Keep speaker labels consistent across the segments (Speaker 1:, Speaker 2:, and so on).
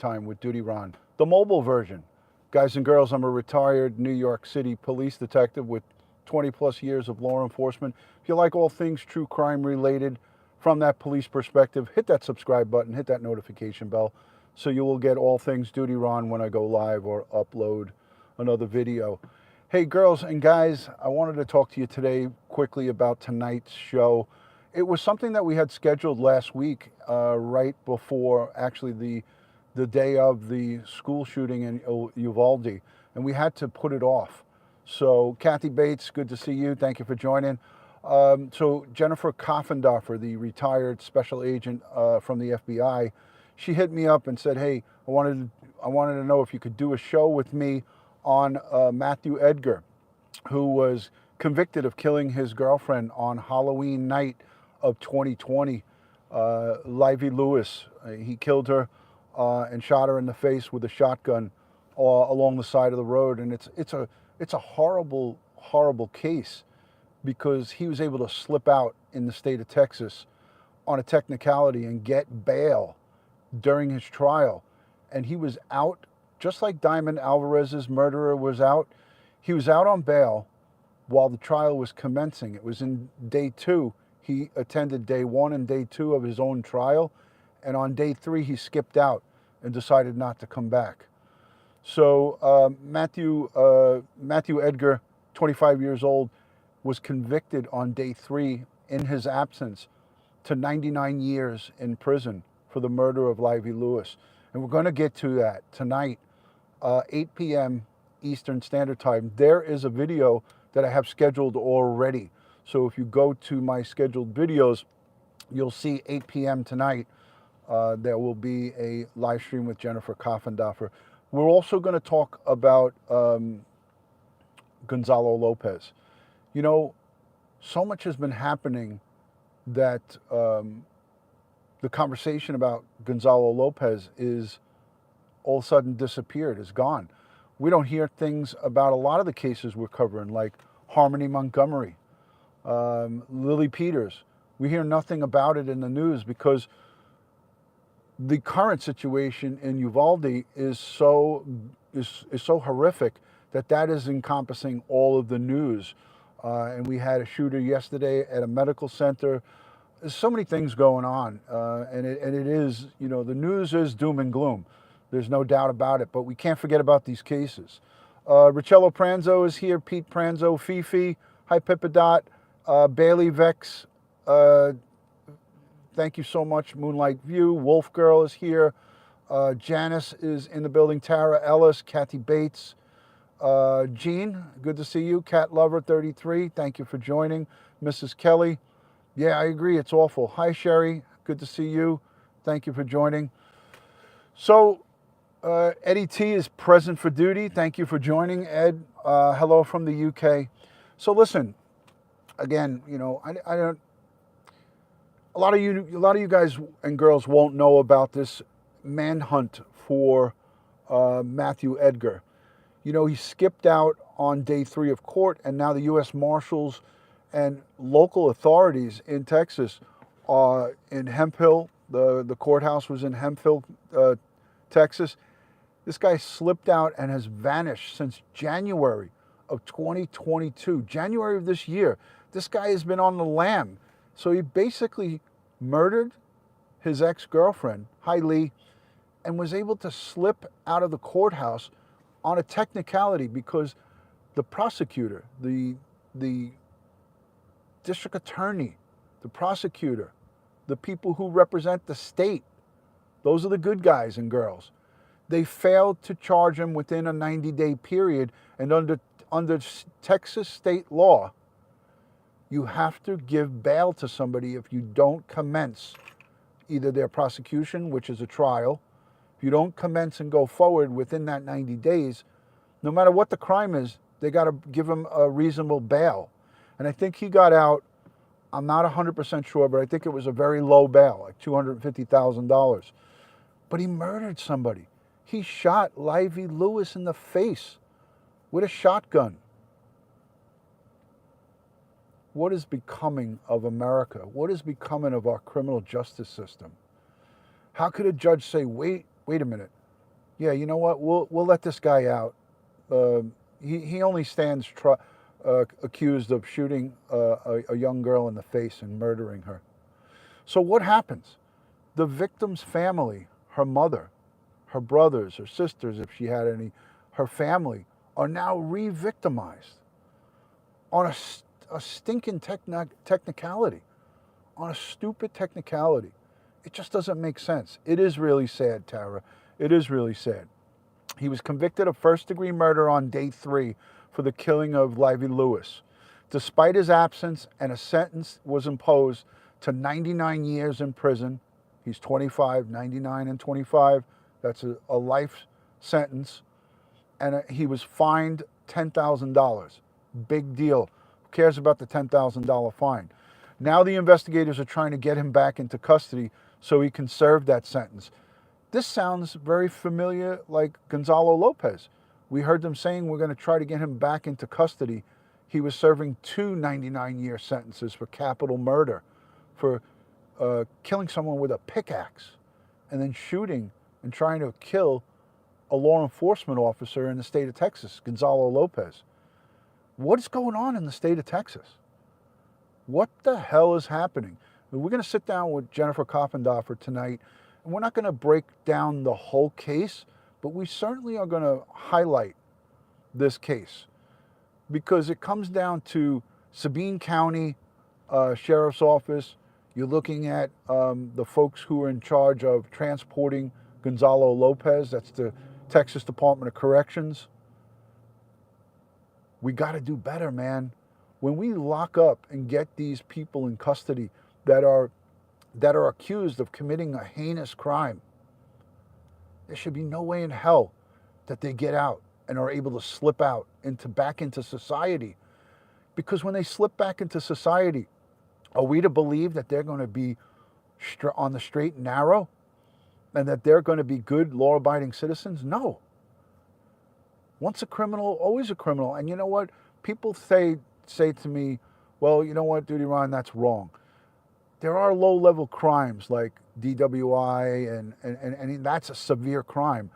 Speaker 1: time with DutyRon, the mobile version. Guys and girls, I'm a retired New York City police detective with 20 plus years of law enforcement. If you like all things true crime related from that police perspective, hit that subscribe button, hit that notification bell, so you will get all things DutyRon when I go live or upload another video. Hey girls and guys, I wanted to talk to you today quickly about tonight's show. It was something that we had scheduled last week, right before actually the day of the school shooting in Uvalde, and we had to put it off. So Kathy Bates, good to see you. Thank you for joining. So Jennifer Coffendorfer, the retired special agent from the FBI, she hit me up and said, hey, I wanted to know if you could do a show with me on Matthew Edgar, who was convicted of killing his girlfriend on Halloween night of 2020. Livy Lewis, he killed her and shot her in the face with a shotgun along the side of the road. And it's a horrible, horrible case because he was able to slip out in the state of Texas on a technicality and get bail during his trial. And he was out, just like Diamond Alvarez's murderer was out. He was out on bail while the trial was commencing. It was in day 2. He attended day 1 and day 2 of his own trial. And on day 3, he skipped out and decided not to come back. So Matthew Edgar, 25 years old, was convicted on day 3 in his absence to 99 years in prison for the murder of Livy Lewis. And we're going to get to that tonight, 8 p.m. Eastern Standard Time. There is a video that I have scheduled already. So if you go to my scheduled videos, you'll see 8 p.m. tonight. There will be a live stream with Jennifer Coffendorfer. We're also going to talk about Gonzalo Lopez. You know, so much has been happening that the conversation about Gonzalo Lopez is all of a sudden disappeared, is gone. We don't hear things about a lot of the cases we're covering, like Harmony Montgomery, Lily Peters. We hear nothing about it in the news because the current situation in Uvalde is so horrific that is encompassing all of the news. And we had a shooter yesterday at a medical center. There's so many things going on, and it is, you know, the news is doom and gloom. There's no doubt about it, but we can't forget about these cases. Richello Pranzo is here, Pete Pranzo, Fifi, hi Pippadot, Bailey Vex, thank you so much, Moonlight View, Wolf Girl is here, Janice is in the building, Tara Ellis, Kathy Bates, Jean, good to see you, Cat Lover 33, thank you for joining, Mrs. Kelly. Yeah, I agree. It's awful. Hi, Sherry. Good to see you. Thank you for joining. So, Eddie T is present for duty. Thank you for joining, Ed. Hello from the UK. So, listen. Again, you know, I don't. A lot of you guys and girls won't know about this manhunt for Matthew Edgar. You know, he skipped out on day 3 of court, and now the U.S. Marshals and local authorities in Texas, in Hemphill, the courthouse was in Hemphill, Texas. This guy slipped out and has vanished since January of 2022, January of this year. This guy has been on the lam. So he basically murdered his ex-girlfriend, hi Lee, and was able to slip out of the courthouse on a technicality because the prosecutor, the district attorney, the prosecutor, the people who represent the state, those are the good guys and girls. They failed to charge him within a 90-day period, and under Texas state law, you have to give bail to somebody if you don't commence either their prosecution, which is a trial. If you don't commence and go forward within that 90 days, no matter what the crime is, they got to give him a reasonable bail. And I think he got out, I'm not 100% sure, but I think it was a very low bail, like $250,000. But he murdered somebody. He shot Livy Lewis in the face with a shotgun. What is becoming of America? What is becoming of our criminal justice system? How could a judge say, wait a minute, yeah, you know what? We'll let this guy out. He only stands accused of shooting a young girl in the face and murdering her. So what happens? The victim's family, her mother, her brothers, her sisters, if she had any, her family, are now re-victimized on a stinking technicality, on a stupid technicality. It just doesn't make sense. It is really sad, Tara. It is really sad. He was convicted of first-degree murder on day 3 for the killing of Livy Lewis. Despite his absence, and a sentence was imposed to 99 years in prison. He's 25, 99 and 25. That's a life sentence. And he was fined $10,000. Big deal. Who cares about the $10,000 fine? Now the investigators are trying to get him back into custody so he can serve that sentence. This sounds very familiar, like Gonzalo Lopez. We heard them saying we're going to try to get him back into custody. He was serving 2 99-year sentences for capital murder, for killing someone with a pickaxe and then shooting and trying to kill a law enforcement officer in the state of Texas, Gonzalo Lopez. What is going on in the state of Texas? What the hell is happening? We're going to sit down with Jennifer Koppendorfer tonight, and we're not going to break down the whole case, but we certainly are going to highlight this case because it comes down to Sabine County Sheriff's Office. You're looking at the folks who are in charge of transporting Gonzalo Lopez. That's the Texas Department of Corrections. We got to do better, man. When we lock up and get these people in custody that are accused of committing a heinous crime, there should be no way in hell that they get out and are able to slip out back into society. Because when they slip back into society, are we to believe that they're going to be on the straight and narrow and that they're going to be good, law-abiding citizens? No. Once a criminal, always a criminal. And you know what? People say to me, well, you know what, DutyRon, that's wrong. There are low-level crimes like DWI, and that's a severe crime.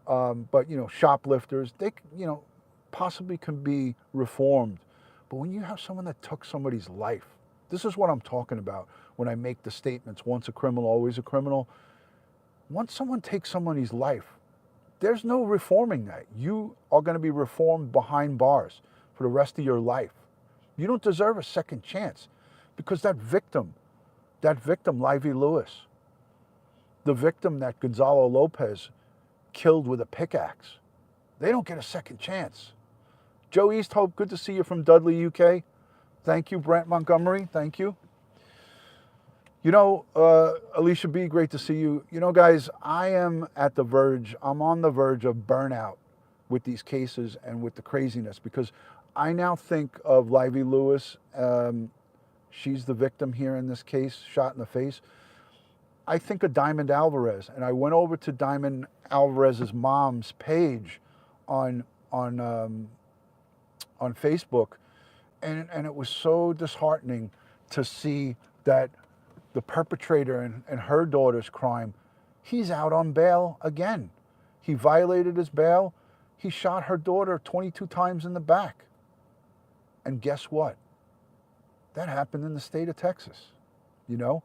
Speaker 1: But, you know, shoplifters, they, you know, possibly can be reformed. But when you have someone that took somebody's life, this is what I'm talking about when I make the statements, once a criminal, always a criminal. Once someone takes somebody's life, there's no reforming that. You are going to be reformed behind bars for the rest of your life. You don't deserve a second chance because that victim, Livy Lewis, the victim that Gonzalo Lopez killed with a pickaxe, they don't get a second chance. Joe Easthope, good to see you from Dudley, UK. Thank you, Brent Montgomery. Thank you. You know, Alicia B., great to see you. You know, guys, I'm on the verge of burnout with these cases and with the craziness because I now think of Livy Lewis. She's the victim here in this case, shot in the face. I think of Diamond Alvarez, and I went over to Diamond Alvarez's mom's page on Facebook, and it was so disheartening to see that the perpetrator in her daughter's crime, he's out on bail again. He violated his bail. He shot her daughter 22 times in the back. And guess what? That happened in the state of Texas, you know?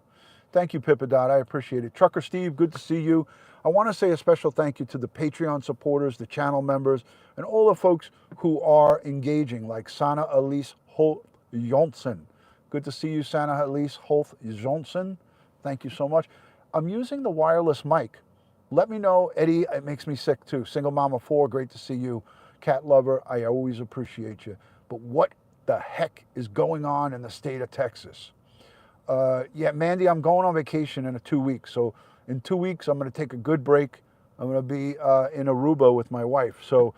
Speaker 1: Thank you, Pippadot. I appreciate it. Trucker Steve, good to see you. I want to say a special thank you to the Patreon supporters, the channel members, and all the folks who are engaging, like Sana Elise Holt Johnson. Good to see you, Sana Elise Holt Johnson. Thank you so much. I'm using the wireless mic. Let me know, Eddie, it makes me sick too. Single Mama 4, great to see you. Cat Lover, I always appreciate you. But what the heck is going on in the state of Texas? Yeah, Mandy, I'm going on vacation in 2 weeks. So in 2 weeks, I'm going to take a good break. I'm going to be in Aruba with my wife. So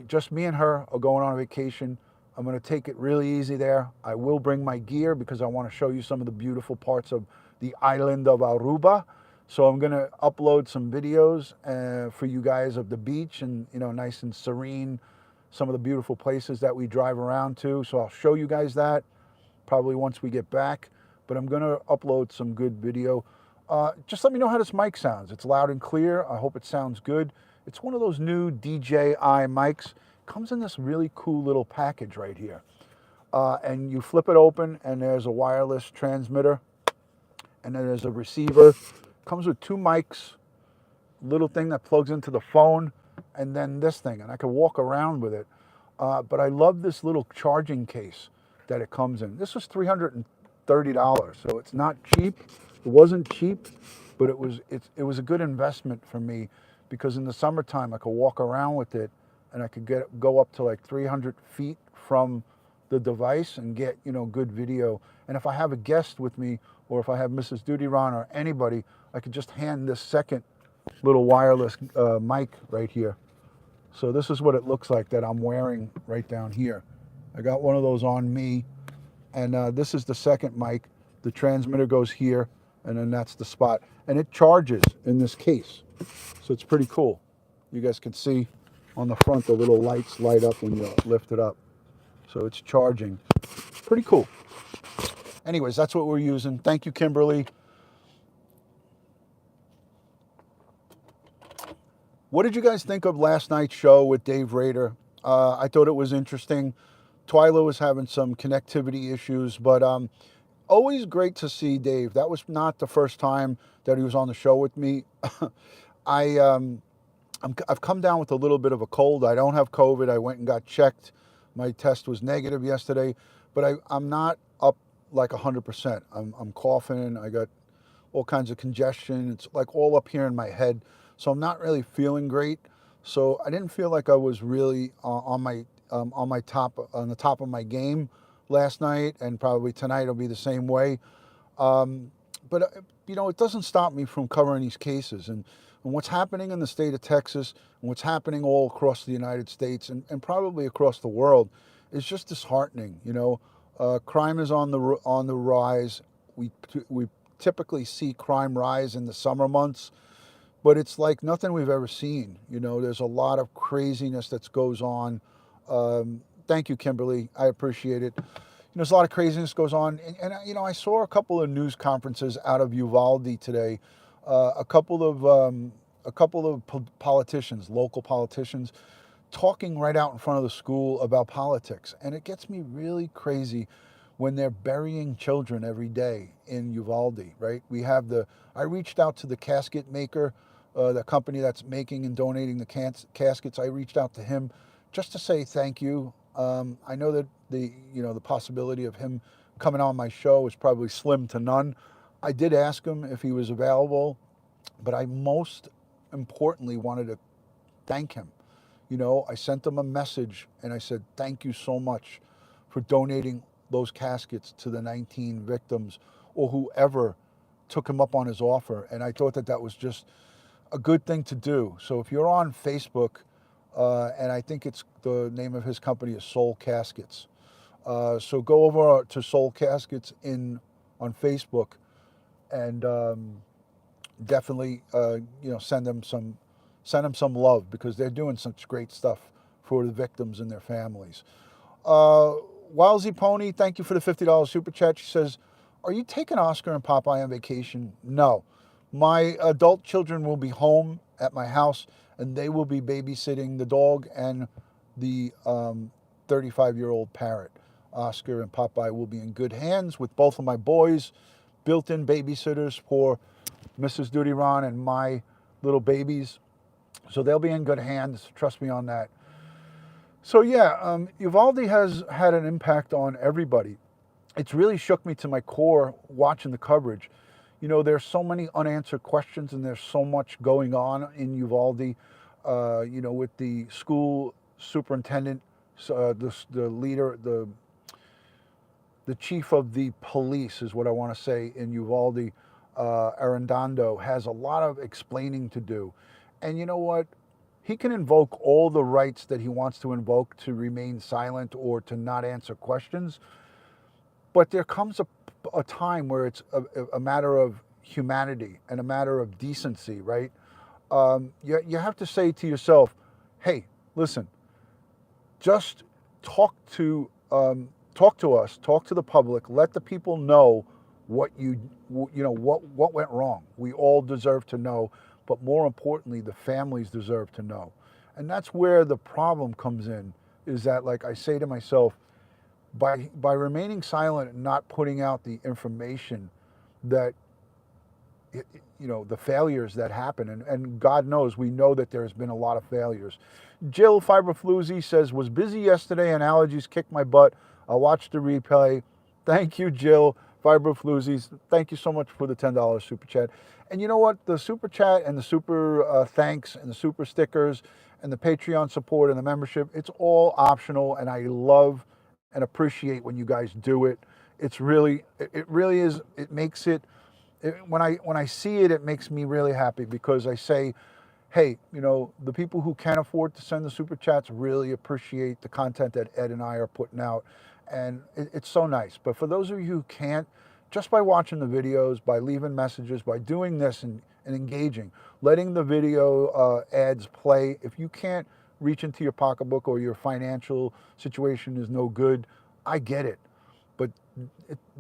Speaker 1: just me and her are going on vacation. I'm going to take it really easy there. I will bring my gear because I want to show you some of the beautiful parts of the island of Aruba. So I'm going to upload some videos for you guys of the beach and, you know, nice and serene, some of the beautiful places that we drive around to. So I'll show you guys that probably once we get back. But I'm going to upload some good video. Just let me know how this mic sounds. It's loud and clear. I hope it sounds good. It's one of those new DJI mics. Comes in this really cool little package right here. And you flip it open and there's a wireless transmitter and then there's a receiver. Comes with 2 mics, little thing that plugs into the phone, and then this thing, and I can walk around with it. But I love this little charging case that it comes in. This was $330, so it's not cheap. It wasn't cheap, but it was a good investment for me because in the summertime I could walk around with it and I could go up to like 300 feet from the device and get, you know, good video. And if I have a guest with me or if I have Mrs. DutyRon or anybody, I could just hand this second little wireless mic right here. So this is what it looks like that I'm wearing right down here. I got one of those on me, and this is the second mic. The transmitter goes here, and then that's the spot. And it charges in this case, so it's pretty cool. You guys can see on the front the little lights light up when you lift it up. So it's charging. Pretty cool. Anyways, that's what we're using. Thank you, Kimberly. What did you guys think of last night's show with Dave Rader? I thought it was interesting. Twyla was having some connectivity issues, but always great to see Dave. That was not the first time that he was on the show with me. I've come down with a little bit of a cold. I don't have COVID. I went and got checked. My test was negative yesterday, but I'm not up like 100%. I'm coughing. I got all kinds of congestion. It's like all up here in my head. So I'm not really feeling great. So I didn't feel like I was really on the top of my game last night, and probably tonight will be the same way. But you know, it doesn't stop me from covering these cases and what's happening in the state of Texas and what's happening all across the United States and probably across the world is just disheartening. You know, crime is on the rise. We typically see crime rise in the summer months. But it's like nothing we've ever seen. You know, there's a lot of craziness that goes on. Thank you, Kimberly. I appreciate it. You know, there's a lot of craziness goes on. And you know, I saw a couple of news conferences out of Uvalde today. A couple of politicians, local politicians, talking right out in front of the school about politics. And it gets me really crazy when they're burying children every day in Uvalde, right? I reached out to the casket maker, the company that's making and donating the caskets. I reached out to him just to say thank you. I know that the possibility of him coming on my show is probably slim to none. I did ask him if he was available, but I most importantly wanted to thank him. You know, I sent him a message and I said, thank you so much for donating those caskets to the 19 victims or whoever took him up on his offer. And I thought that was just a good thing to do. So if you're on Facebook, and I think it's the name of his company is Soul Caskets. So go over to Soul Caskets on Facebook and definitely send them some love because they're doing such great stuff for the victims and their families. Wowsy Pony, thank you for the $50 super chat. She says, are you taking Oscar and Popeye on vacation? No. My adult children will be home at my house and they will be babysitting the dog and the 35-year-old parrot. Oscar and Popeye will be in good hands with both of my boys, built-in babysitters for Mrs. DutyRon and my little babies. So they'll be in good hands. Trust me on that. So yeah, Uvalde has had an impact on everybody. It's really shook me to my core watching the coverage. You know, there's so many unanswered questions and there's so much going on in Uvalde, with the school superintendent, the leader, the chief of the police is what I want to say in Uvalde, Arredondo, has a lot of explaining to do. And you know what? He can invoke all the rights that he wants to invoke to remain silent or to not answer questions. But there comes a time where it's a matter of humanity and a matter of decency, right? You have to say to yourself, hey, listen, just talk to us, talk to the public, let the people know what went wrong. We all deserve to know, but more importantly, the families deserve to know. And that's where the problem comes in, is that, like I say to myself, by remaining silent and not putting out the information that the failures that happen, and God knows, we know that there's been a lot of failures. Jill Fiberfloozy says, was busy yesterday and allergies kicked my butt. I'll watch the replay. Thank you, Jill Fiberfloozy. Thank you so much for the $10 super chat. And you know what? The super chat and the super thanks and the super stickers and the Patreon support and the membership, it's all optional, and I love and appreciate when you guys do it. It's really, it really is, it makes it, when I see it, it makes me really happy, because I say, hey, the people who can afford to send the super chats really appreciate the content that Ed and I are putting out, and it's so nice. But for those of you who can't, just by watching the videos, by leaving messages, by doing this and engaging, letting the video ads play, if you can't reach into your pocketbook or your financial situation is no good, I get it. But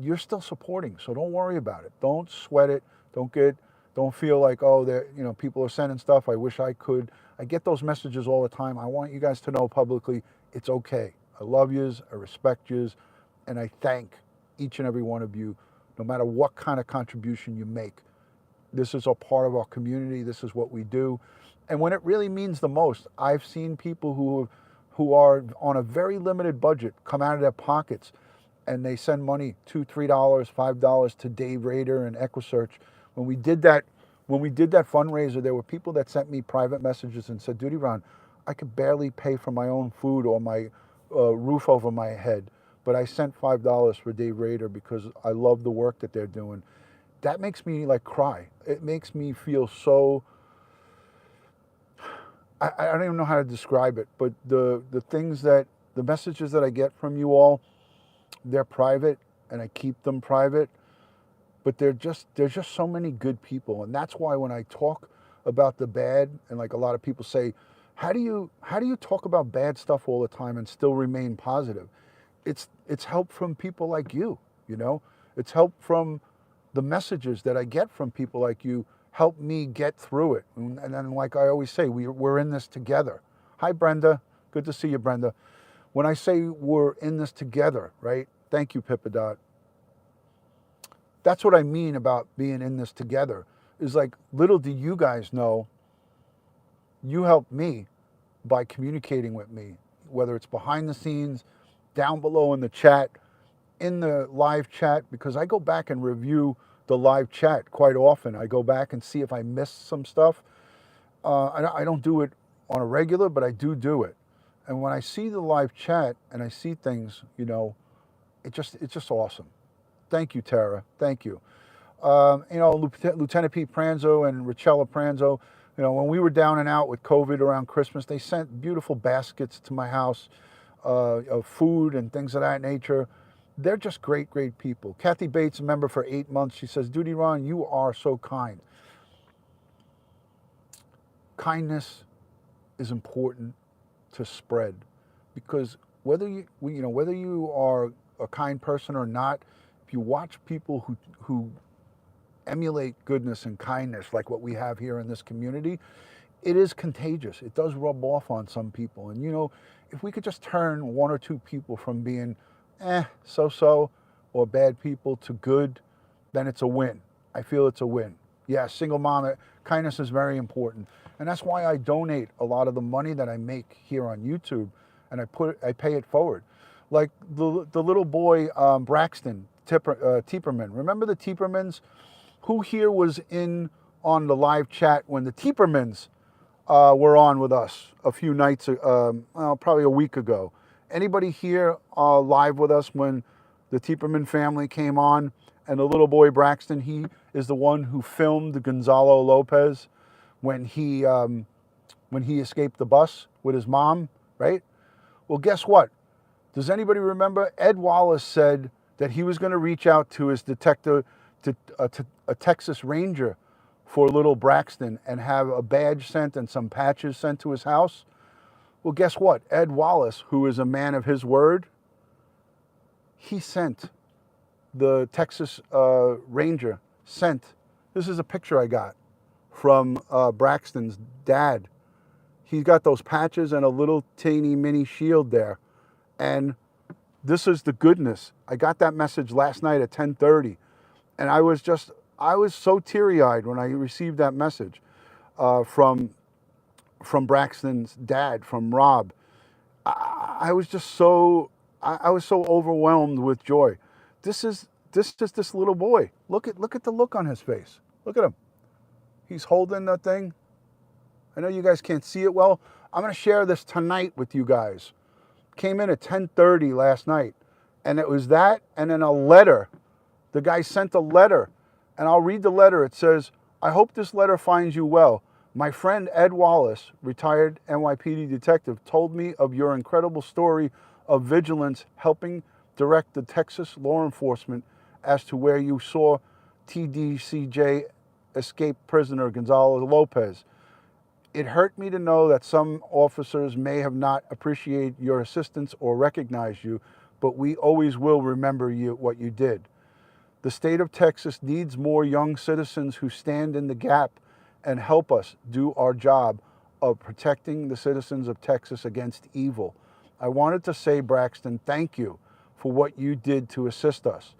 Speaker 1: you're still supporting, so don't worry about it. Don't sweat it. Don't feel like, oh, people are sending stuff, I wish I could. I get those messages all the time. I want you guys to know publicly, it's okay. I love yous, I respect yous, and I thank each and every one of you, no matter what kind of contribution you make. This is a part of our community. This is what we do. And when it really means the most, I've seen people who are on a very limited budget come out of their pockets, and they send money, $2, $3, $5 to Dave Rader and EquiSearch. When we did that fundraiser, there were people that sent me private messages and said, DutyRon, I could barely pay for my own food or my roof over my head, but I sent $5 for Dave Rader because I love the work that they're doing. That makes me like cry. It makes me feel so, I don't even know how to describe it, but the messages that I get from you all, they're private, and I keep them private, but there's just so many good people. And that's why when I talk about the bad, and like a lot of people say, how do you talk about bad stuff all the time and still remain positive? It's help from people like you, it's help from the messages that I get from people like you, help me get through it. And then, like I always say, we're in this together. Hi, Brenda. Good to see you, Brenda. When I say we're in this together, right? Thank you, Pippadot. That's what I mean about being in this together. Is like, little do you guys know, you help me by communicating with me, whether it's behind the scenes, down below in the chat, in the live chat, because I go back and review the live chat quite often. I go back and see if I missed some stuff. I don't do it on a regular, but I do it. And when I see the live chat and I see things, it's just awesome. Thank you, Tara. Thank you. Lieutenant Pete Pranzo and Richella Pranzo, when we were down and out with COVID around Christmas, they sent beautiful baskets to my house of food and things of that nature. They're just great, great people. Kathy Bates, a member for 8 months, she says, DutyRon, you are so kind. Kindness is important to spread, because whether you are a kind person or not, if you watch people who emulate goodness and kindness like what we have here in this community, it is contagious. It does rub off on some people. And if we could just turn one or two people from being so-so or bad people to good, then it's a win. I feel it's a win. Yeah, single mom, kindness is very important. And that's why I donate a lot of the money that I make here on YouTube, and I pay it forward. Like the little boy, Braxton Tieperman. Remember the Tiepermans? Who here was in on the live chat when the Tiepermans were on with us a few nights, probably a week ago? Anybody here live with us when the Tieperman family came on? And the little boy Braxton, he is the one who filmed Gonzalo Lopez when he escaped the bus with his mom, right? Well, guess what? Does anybody remember? Ed Wallace said that he was going to reach out to his detective, to a Texas Ranger, for little Braxton and have a badge sent and some patches sent to his house. Well, guess what? Ed Wallace, who is a man of his word, he sent the Texas Ranger sent. This is a picture I got from Braxton's dad. He's got those patches and a little teeny mini shield there. And this is the goodness. I got that message last night at 10:30. And I was so teary-eyed when I received that message from Braxton's dad, from Rob. I was just so, I was so overwhelmed with joy. This is this little boy. Look at the look on his face. Look at him. He's holding the thing. I know you guys can't see it well. I'm going to share this tonight with you guys. Came in at 10:30 last night, and it was that, and then a letter. The guy sent a letter, and I'll read the letter. It says, "I hope this letter finds you well. My friend Ed Wallace, retired NYPD detective, told me of your incredible story of vigilance helping direct the Texas law enforcement as to where you saw TDCJ escaped prisoner Gonzalo Lopez. It hurt me to know that some officers may have not appreciated your assistance or recognized you, but we always will remember what you did. The state of Texas needs more young citizens who stand in the gap and help us do our job of protecting the citizens of Texas against evil. I wanted to say, Braxton, thank you for what you did to assist us.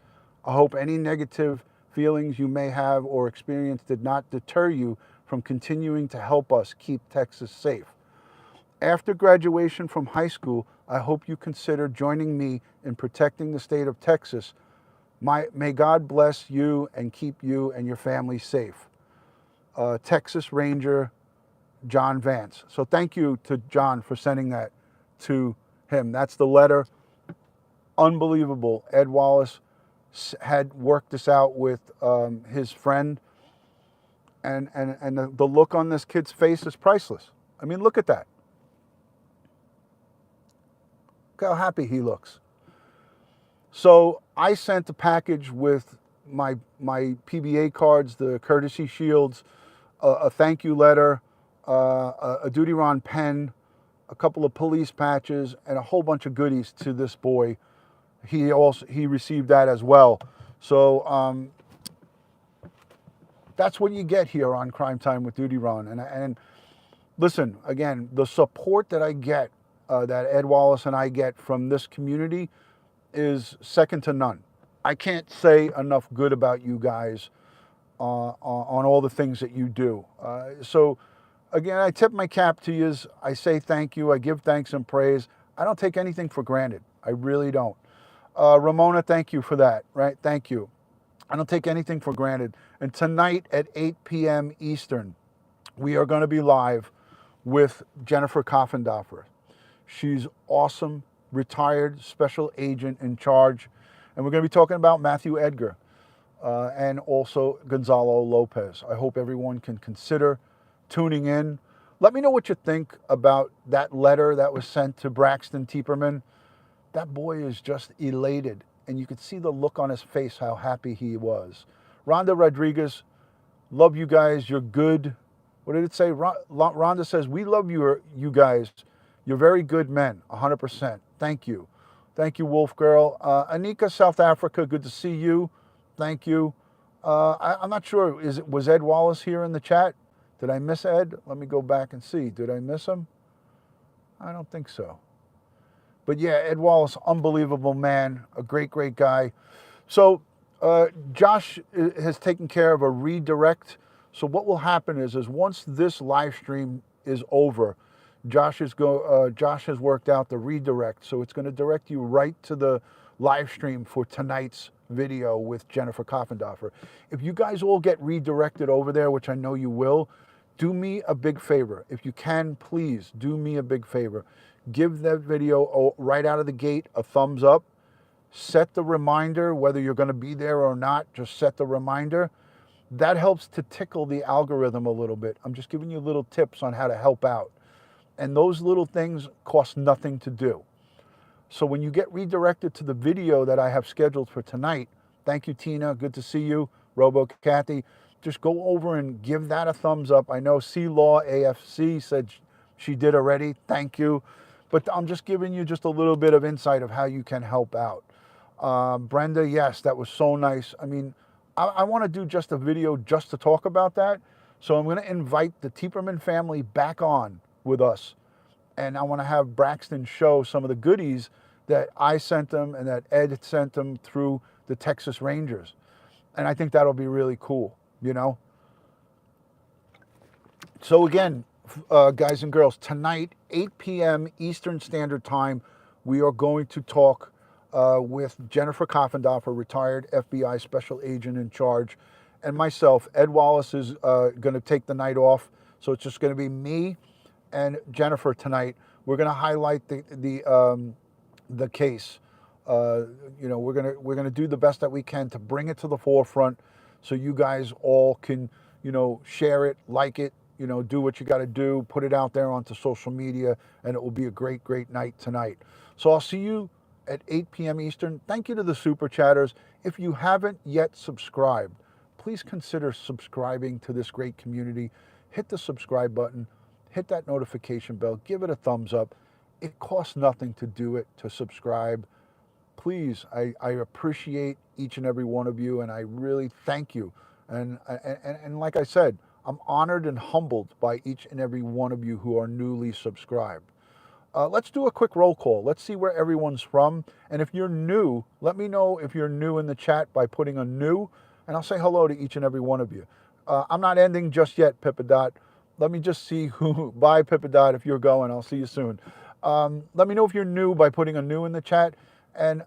Speaker 1: I hope any negative feelings you may have or experience did not deter you from continuing to help us keep Texas safe. After graduation from high school, I hope you consider joining me in protecting the state of Texas. May God bless you and keep you and your family safe. Texas Ranger John Vance." So thank you to John for sending that to him. That's the letter. Unbelievable. Ed Wallace had worked this out with his friend. And the look on this kid's face is priceless. I mean, look at that. Look how happy he looks. So I sent a package with my PBA cards, the courtesy shields, a thank you letter, a DutyRon pen, a couple of police patches, and a whole bunch of goodies to this boy. He received that as well. So that's what you get here on Crime Time with DutyRon. And listen, again, the support that I get, that Ed Wallace and I get from this community is second to none. I can't say enough good about you guys on all the things that you do. So again, I tip my cap to you. I say thank you. I give thanks and praise. I don't take anything for granted. I really don't. Ramona, thank you for that, right? Thank you. I don't take anything for granted. And tonight at 8 p.m. Eastern, we are going to be live with Jennifer Coffendorfer. She's awesome, retired special agent in charge. And we're going to be talking about Matthew Edgar and also Gonzalo Lopez. I hope everyone can consider tuning in. Let me know what you think about that letter that was sent to Braxton Tieperman. That boy is just elated. And you could see the look on his face, how happy he was. Rhonda Rodriguez, love you guys. You're good. What did it say? Rhonda says, we love you guys. You're very good men, 100%. Thank you. Thank you, Wolf Girl. Anika, South Africa, good to see you. Thank you. I'm not sure, was Ed Wallace here in the chat? Did I miss Ed? Let me go back and see. Did I miss him? I don't think so. But yeah, Ed Wallace, unbelievable man, a great, great guy. So Josh has taken care of a redirect. So what will happen is once this live stream is over, Josh has worked out the redirect. So it's going to direct you right to the live stream for tonight's video with Jennifer Coffendorfer. If you guys all get redirected over there, which I know you will, do me a big favor. If you can, please do me a big favor. Give that video right out of the gate a thumbs up. Set the reminder, whether you're going to be there or not, just set the reminder. That helps to tickle the algorithm a little bit. I'm just giving you little tips on how to help out. And those little things cost nothing to do. So when you get redirected to the video that I have scheduled for tonight, thank you, Tina. Good to see you. Robo Kathy. Just go over and give that a thumbs up. I know C-Law AFC said she did already. Thank you. But I'm just giving you just a little bit of insight of how you can help out. Brenda, yes, that was so nice. I mean, I want to do just a video just to talk about that. So I'm going to invite the Tieperman family back on with us. And I want to have Braxton show some of the goodies that I sent them and that Ed sent them through the Texas Rangers. And I think that'll be really cool, you know? So again, guys and girls, tonight, 8 p.m. Eastern Standard Time, we are going to talk with Jennifer Koffendorfer, retired FBI special agent in charge, and myself. Ed Wallace is going to take the night off, so it's just going to be me and Jennifer tonight. We're going to highlight the case. You know, we're gonna do the best that we can to bring it to the forefront, so you guys all can, you know, share it, like it, you know, do what you got to do, put it out there onto social media, and it will be a great, great night tonight. So I'll see you at 8 p.m. Eastern. Thank you to the super chatters. If you haven't yet subscribed, please consider subscribing to this great community. Hit the subscribe button, hit that notification bell, give it a thumbs up. It costs nothing to do it, to subscribe. Please, I appreciate each and every one of you, and I really thank you. And like I said, I'm honored and humbled by each and every one of you who are newly subscribed. Let's do a quick roll call. Let's see where everyone's from. And if you're new, let me know if you're new in the chat by putting a new, and I'll say hello to each and every one of you. I'm not ending just yet, Pippadot. Let me just see who, bye Pippadot, if you're going, I'll see you soon. Let me know if you're new by putting a new in the chat, and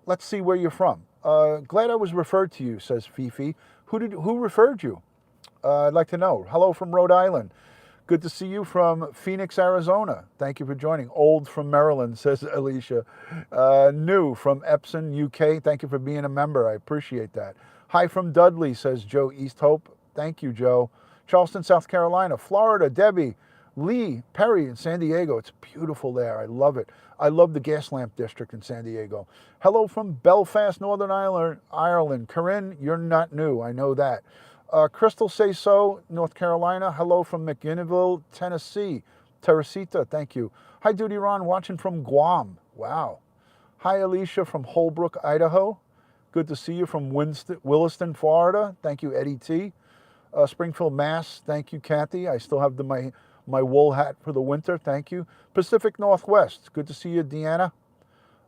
Speaker 1: let's see where you're from. Glad I was referred to you, says Fifi. Who referred you? I'd like to know. Hello from Rhode Island. Good to see you from Phoenix, Arizona. Thank you for joining. Old from Maryland, says Alicia. New from Epsom, UK. Thank you for being a member. I appreciate that. Hi from Dudley, says Joe Easthope. Thank you, Joe. Charleston, South Carolina. Florida, Debbie. Lee, Perry in San Diego. It's beautiful there. I love it. I love the gas lamp district in San Diego. Hello from Belfast, Northern Ireland. Corinne, you're not new. I know that. Crystal Say So, North Carolina. Hello from McGinniville, Tennessee. Teresita, thank you. Hi, DutyRon, watching from Guam. Wow. Hi, Alicia from Holbrook, Idaho. Good to see you from Williston, Florida. Thank you, Eddie T. Springfield, Mass. Thank you, Kathy. I still have my wool hat for the winter. Thank you. Pacific Northwest. Good to see you, Deanna.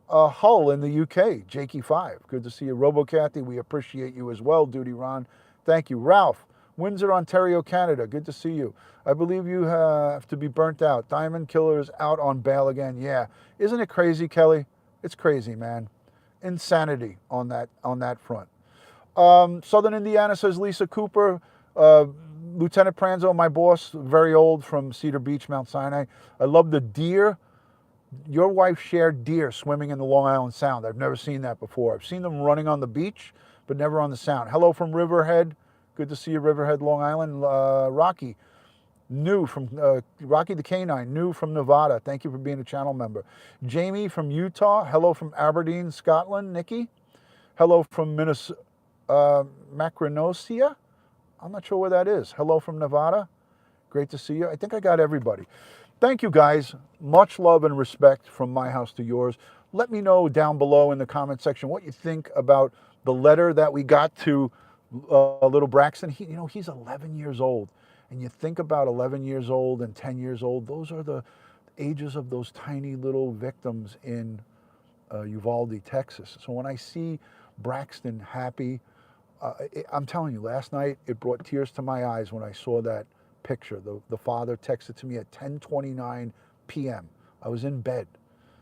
Speaker 1: Hull in the UK. Jakey5. Good to see you. Robo Kathy, we appreciate you as well, DutyRon. Thank you. Ralph, Windsor, Ontario, Canada. Good to see you. I believe you have to be burnt out. Diamond Killer is out on bail again. Yeah. Isn't it crazy, Kelly? It's crazy, man. Insanity on that front. Southern Indiana, says Lisa Cooper. Lieutenant Pranzo, my boss, very old, from Cedar Beach, Mount Sinai. I love the deer. Your wife shared deer swimming in the Long Island Sound. I've never seen that before. I've seen them running on the beach, but never on the Sound. Hello from Riverhead. Good to see you, Riverhead, Long Island. Rocky, new from Rocky the Canine, new from Nevada. Thank you for being a channel member. Jamie from Utah. Hello from Aberdeen, Scotland. Nikki. Hello from Minnesota, Macronosia. I'm not sure where that is. Hello from Nevada. Great to see you. I think I got everybody. Thank you, guys. Much love and respect from my house to yours. Let me know down below in the comment section what you think about the letter that we got to little Braxton. He's 11 years old. And you think about 11 years old and 10 years old, those are the ages of those tiny little victims in Uvalde, Texas. So when I see Braxton happy, I'm telling you, last night it brought tears to my eyes when I saw that picture. The father texted to me at 10:29 p.m. I was in bed.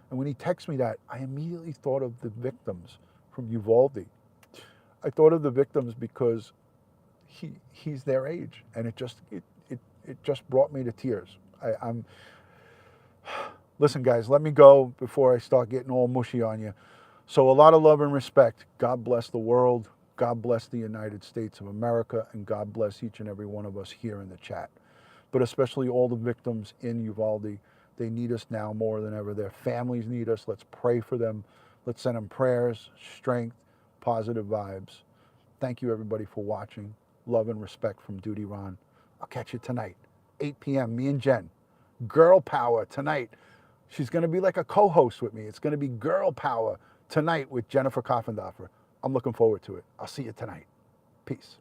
Speaker 1: And when he texted me that, I immediately thought of the victims from Uvalde. I thought of the victims because he's their age, and it just brought me to tears. Listen, guys, let me go before I start getting all mushy on you. So a lot of love and respect. God bless the world. God bless the United States of America, and God bless each and every one of us here in the chat. But especially all the victims in Uvalde. They need us now more than ever. Their families need us. Let's pray for them. Let's send them prayers, strength, positive vibes. Thank you, everybody, for watching. Love and respect from DutyRon. I'll catch you tonight, 8 p.m., me and Jen. Girl power tonight. She's going to be like a co-host with me. It's going to be girl power tonight with Jennifer Koffendorfer. I'm looking forward to it. I'll see you tonight. Peace.